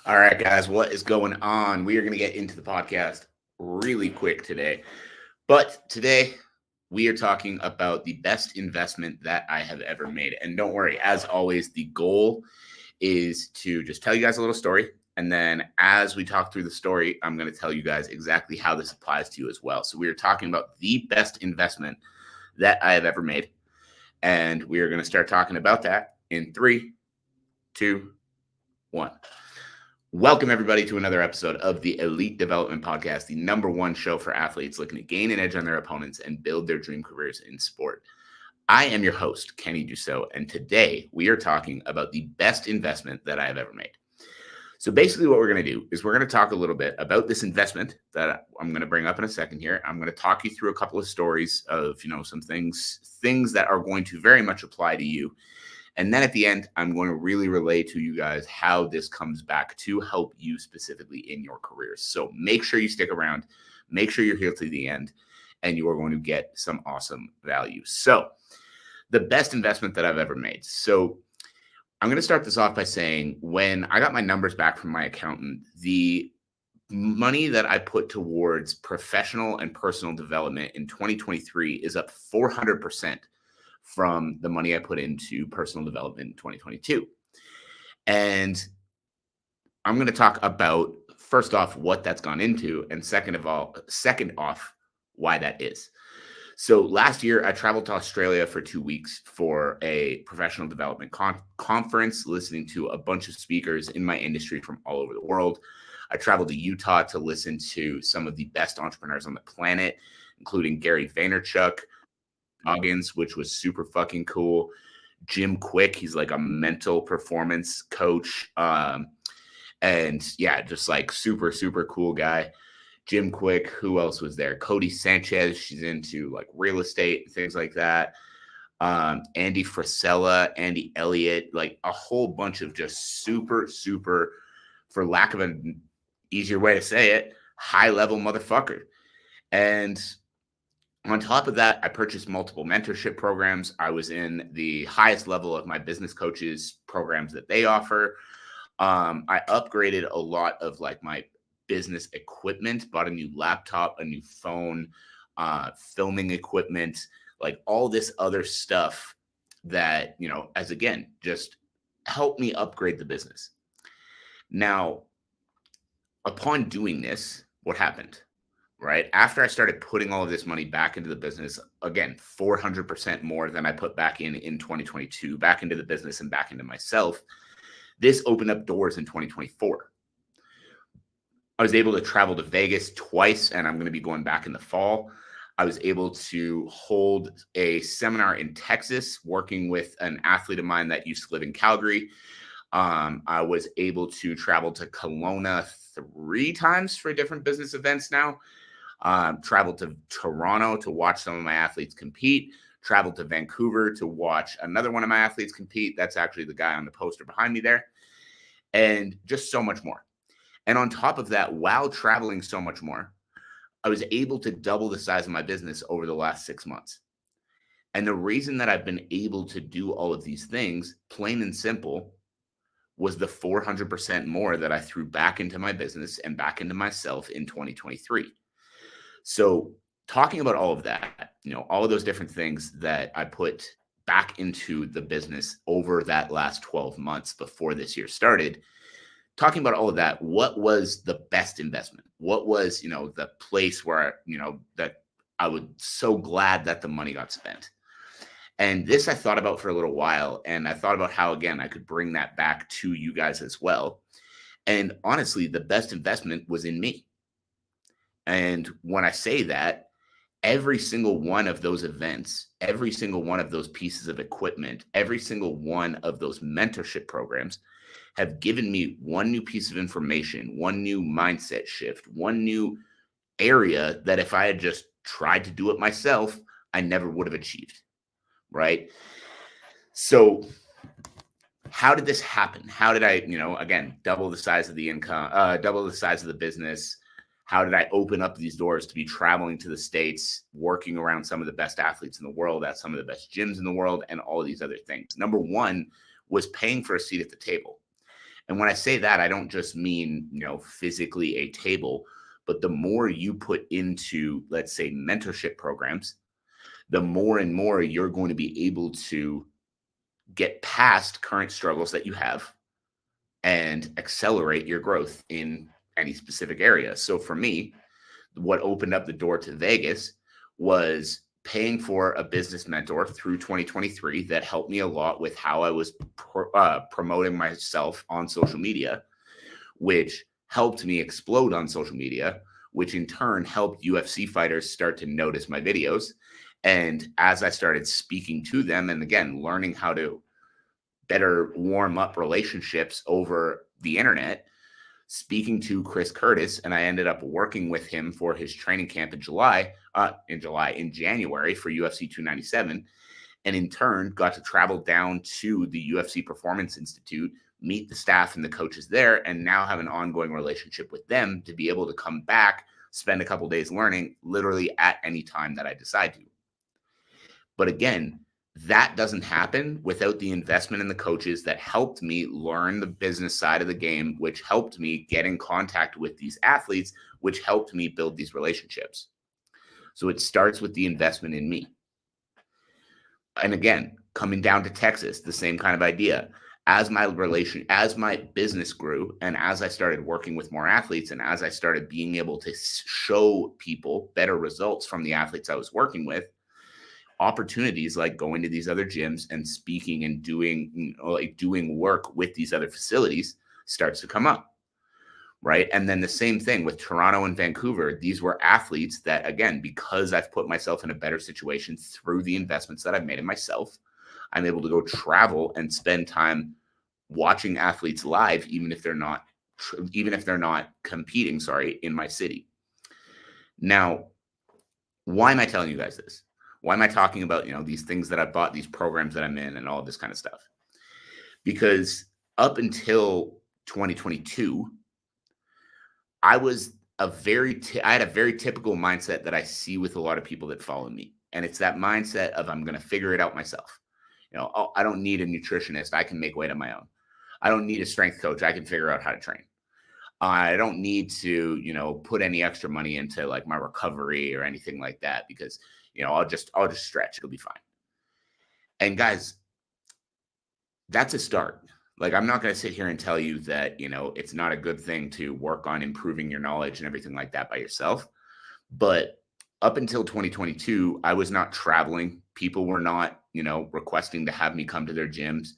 All right, guys, what is going on? We are going to get into the podcast really quick today. But today, we are talking about the best investment that I have ever made. And don't worry, as always, the goal is to just tell you guys a little story. And then as we talk through the story, I'm going to tell you guys exactly how this applies to you as well. So we are talking about the best investment that I have ever made. And we are going to start talking about that in three, two, one. Welcome, everybody, to another episode of the Elite Development Podcast, the number one show for athletes looking to gain an edge on their opponents and build their dream careers in sport. I am your host, Kenny Dusseault, and today we are talking about the best investment that I have ever made. So basically what we're going to do is we're going to talk a little bit about this investment that I'm going to bring up in a second here. I'm going to talk you through a couple of stories of, some things that are going to very much apply to you. And then at the end, I'm going to really relay to you guys how this comes back to help you specifically in your careers. So make sure you stick around, make sure you're here to the end, and you are going to get some awesome value. So the best investment that I've ever made. So I'm going to start this off by saying when I got my numbers back from my accountant, the money that I put towards professional and personal development in 2023 is up 400% from the money I put into personal development in 2022. And I'm going to talk about, first off, what that's gone into, and second off, why that is. So last year, I traveled to Australia for 2 weeks for a professional development conference, listening to a bunch of speakers in my industry from all over the world. I traveled to Utah to listen to some of the best entrepreneurs on the planet, including Gary Vaynerchuk, Goggins, which was super fucking cool. Jim Quick, he's like a mental performance coach. And yeah, just like super, super cool guy. Jim Quick, who else was there? Cody Sanchez, she's into like real estate and things like that. Andy Frisella, Andy Elliott, like a whole bunch of just super, super, for lack of an easier way to say it, high level motherfucker. And on top of that, I purchased multiple mentorship programs. I was in the highest level of my business coaches programs that they offer. I upgraded a lot of like my business equipment, bought a new laptop, a new phone, filming equipment, like all this other stuff that, as again, just helped me upgrade the business. Now, upon doing this, what happened? Right after I started putting all of this money back into the business, again, 400% more than I put back in 2022, back into the business and back into myself. This opened up doors in 2024. I was able to travel to Vegas twice, and I'm going to be going back in the fall. I was able to hold a seminar in Texas, working with an athlete of mine that used to live in Calgary. I was able to travel to Kelowna 3 times for different business events now. Traveled to Toronto to watch some of my athletes compete, traveled to Vancouver to watch another one of my athletes compete. That's actually the guy on the poster behind me there, and just so much more. And on top of that, while traveling so much more, I was able to double the size of my business over the last 6 months. And the reason that I've been able to do all of these things, plain and simple, was the 400% more that I threw back into my business and back into myself in 2023. So talking about all of that, all of those different things that I put back into the business over that last 12 months before this year started, talking about all of that, what was the best investment? What was, the place where, that I was so glad that the money got spent? And this I thought about for a little while, and I thought about how, again, I could bring that back to you guys as well. And honestly, the best investment was in me. And when I say that, every single one of those events, every single one of those pieces of equipment, every single one of those mentorship programs have given me one new piece of information, one new mindset shift, one new area that if I had just tried to do it myself, I never would have achieved. Right? So how did this happen? How did I, again, double the size of the income, double the size of the business? How did I open up these doors to be traveling to the States, working around some of the best athletes in the world, at some of the best gyms in the world, and all of these other things? Number one was paying for a seat at the table. And when I say that, I don't just mean, physically a table, but the more you put into, let's say, mentorship programs, the more and more you're going to be able to get past current struggles that you have and accelerate your growth in any specific area. So for me, what opened up the door to Vegas was paying for a business mentor through 2023 that helped me a lot with how I was promoting myself on social media, which helped me explode on social media, which in turn helped UFC fighters start to notice my videos. And as I started speaking to them and again, learning how to better warm up relationships over the internet, speaking to Chris Curtis, and I ended up working with him for his training camp in January for UFC 297, and in turn got to travel down to the UFC Performance Institute, meet the staff and the coaches there, and now have an ongoing relationship with them to be able to come back, spend a couple days learning literally at any time that I decide to. But again, that doesn't happen without the investment in the coaches that helped me learn the business side of the game, which helped me get in contact with these athletes, which helped me build these relationships. So it starts with the investment in me. And again, coming down to Texas, the same kind of idea. As my business grew, and as I started working with more athletes, and as I started being able to show people better results from the athletes I was working with, opportunities like going to these other gyms and speaking and doing work with these other facilities starts to come up, right? And then the same thing with Toronto and Vancouver. These were athletes that, again, because I've put myself in a better situation through the investments that I've made in myself, I'm able to go travel and spend time watching athletes live, even if they're not competing, in my city. Now, why am I telling you guys this? Why am I talking about, these things that I bought, these programs that I'm in and all this kind of stuff? Because up until 2022, I had a very typical mindset that I see with a lot of people that follow me. And it's that mindset of I'm going to figure it out myself. I don't need a nutritionist. I can make weight on my own. I don't need a strength coach. I can figure out how to train. I don't need to, put any extra money into like my recovery or anything like that because, I'll just stretch. It'll be fine. And guys, that's a start. Like, I'm not going to sit here and tell you that, it's not a good thing to work on improving your knowledge and everything like that by yourself. But up until 2022, I was not traveling. People were not, requesting to have me come to their gyms.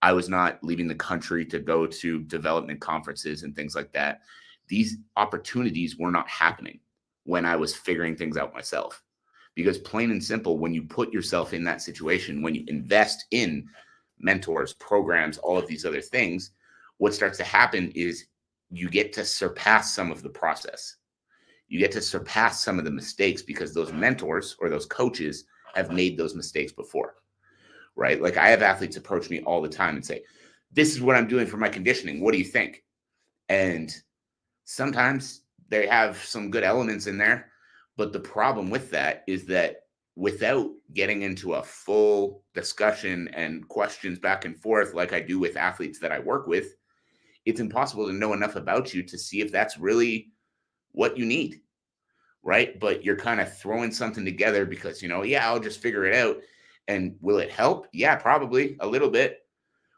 I was not leaving the country to go to development conferences and things like that. These opportunities were not happening when I was figuring things out myself. Because plain and simple, when you put yourself in that situation, when you invest in mentors, programs, all of these other things, what starts to happen is you get to surpass some of the process. You get to surpass some of the mistakes because those mentors or those coaches have made those mistakes before, right? Like I have athletes approach me all the time and say, this is what I'm doing for my conditioning. What do you think? And sometimes they have some good elements in there. But the problem with that is that without getting into a full discussion and questions back and forth, like I do with athletes that I work with, it's impossible to know enough about you to see if that's really what you need, right? But you're kind of throwing something together because, I'll just figure it out. And will it help? Yeah, probably a little bit.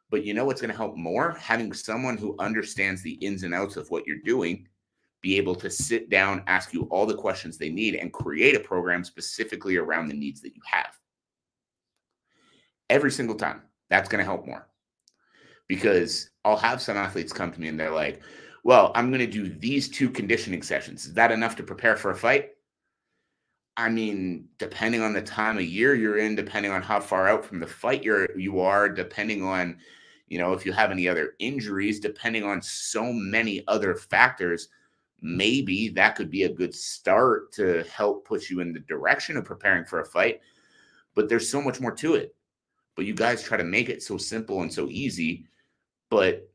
But what's going to help more? Having someone who understands the ins and outs of what you're doing, be able to sit down, ask you all the questions they need, and create a program specifically around the needs that you have. Every single time, that's going to help more. Because I'll have some athletes come to me and they're like, well, I'm going to do these 2 conditioning sessions. Is that enough to prepare for a fight? I mean, depending on the time of year you're in, depending on how far out from the fight you are, depending on, if you have any other injuries, depending on so many other factors, maybe that could be a good start to help push you in the direction of preparing for a fight. But there's so much more to it. But you guys try to make it so simple and so easy. But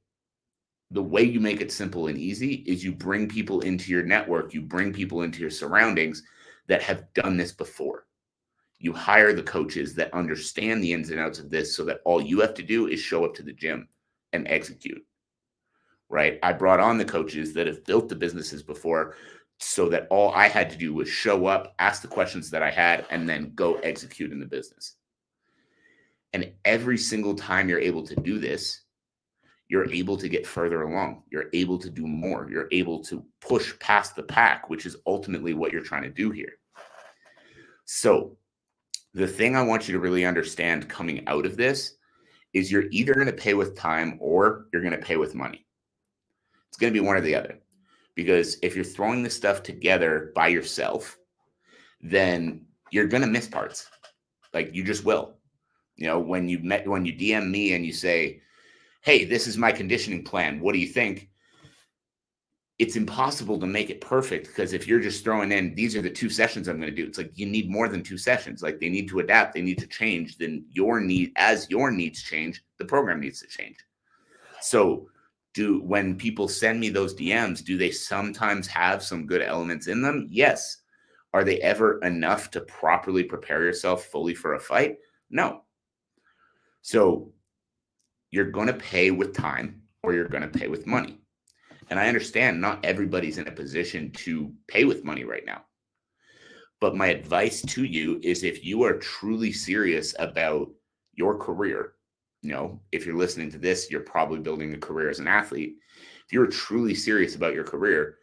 the way you make it simple and easy is you bring people into your network, you bring people into your surroundings that have done this before. You hire the coaches that understand the ins and outs of this so that all you have to do is show up to the gym and execute. right? I brought on the coaches that have built the businesses before so that all I had to do was show up, ask the questions that I had, and then go execute in the business. And every single time you're able to do this, you're able to get further along. You're able to do more. You're able to push past the pack, which is ultimately what you're trying to do here. So the thing I want you to really understand coming out of this is you're either going to pay with time or you're going to pay with money. It's going to be one or the other. Because if you're throwing this stuff together by yourself, then you're going to miss parts. Like you just will. You know, when you DM me and you say, hey, this is my conditioning plan, what do you think? It's impossible to make it perfect, because if you're just throwing in, these are the 2 sessions I'm going to do, it's like you need more than 2 sessions. Like they need to adapt, they need to change. Then your needs change, the program needs to change. So when people send me those DMs, do they sometimes have some good elements in them? Yes. Are they ever enough to properly prepare yourself fully for a fight? No. So you're going to pay with time or you're going to pay with money. And I understand not everybody's in a position to pay with money right now. But my advice to you is, if you are truly serious about your career, you know, if you're listening to this, you're probably building a career as an athlete. If you're truly serious about your career,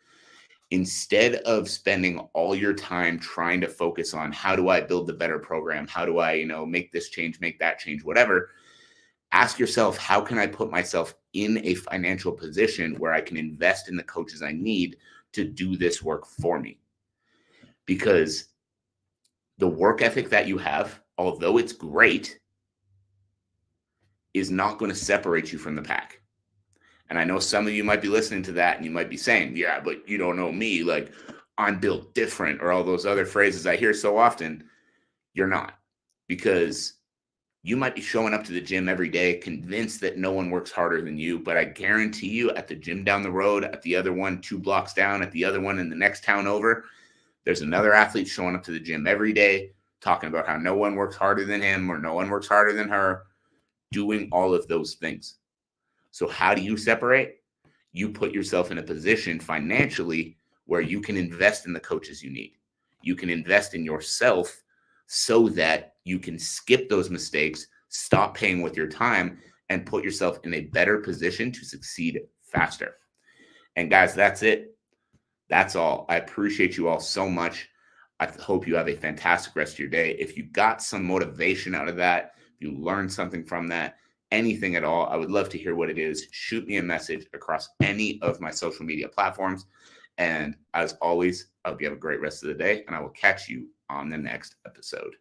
instead of spending all your time trying to focus on how do I build the better program, how do I, make this change, make that change, whatever, ask yourself, how can I put myself in a financial position where I can invest in the coaches I need to do this work for me? Because the work ethic that you have, although it's great, is not going to separate you from the pack. And I know some of you might be listening to that and you might be saying, yeah, but you don't know me, like I'm built different, or all those other phrases I hear so often. You're not, because you might be showing up to the gym every day convinced that no one works harder than you, but I guarantee you, at the gym down the road, at the other one 2 blocks down, at the other one in the next town over, there's another athlete showing up to the gym every day talking about how no one works harder than him or no one works harder than her, doing all of those things. So how do you separate? You put yourself in a position financially where you can invest in the coaches you need. You can invest in yourself so that you can skip those mistakes, stop paying with your time, and put yourself in a better position to succeed faster. And guys, that's it. That's all. I appreciate you all so much. I hope you have a fantastic rest of your day. If you got some motivation out of that, if you learned something from that, anything at all, I would love to hear what it is. Shoot me a message across any of my social media platforms. And as always, I hope you have a great rest of the day, and I will catch you on the next episode.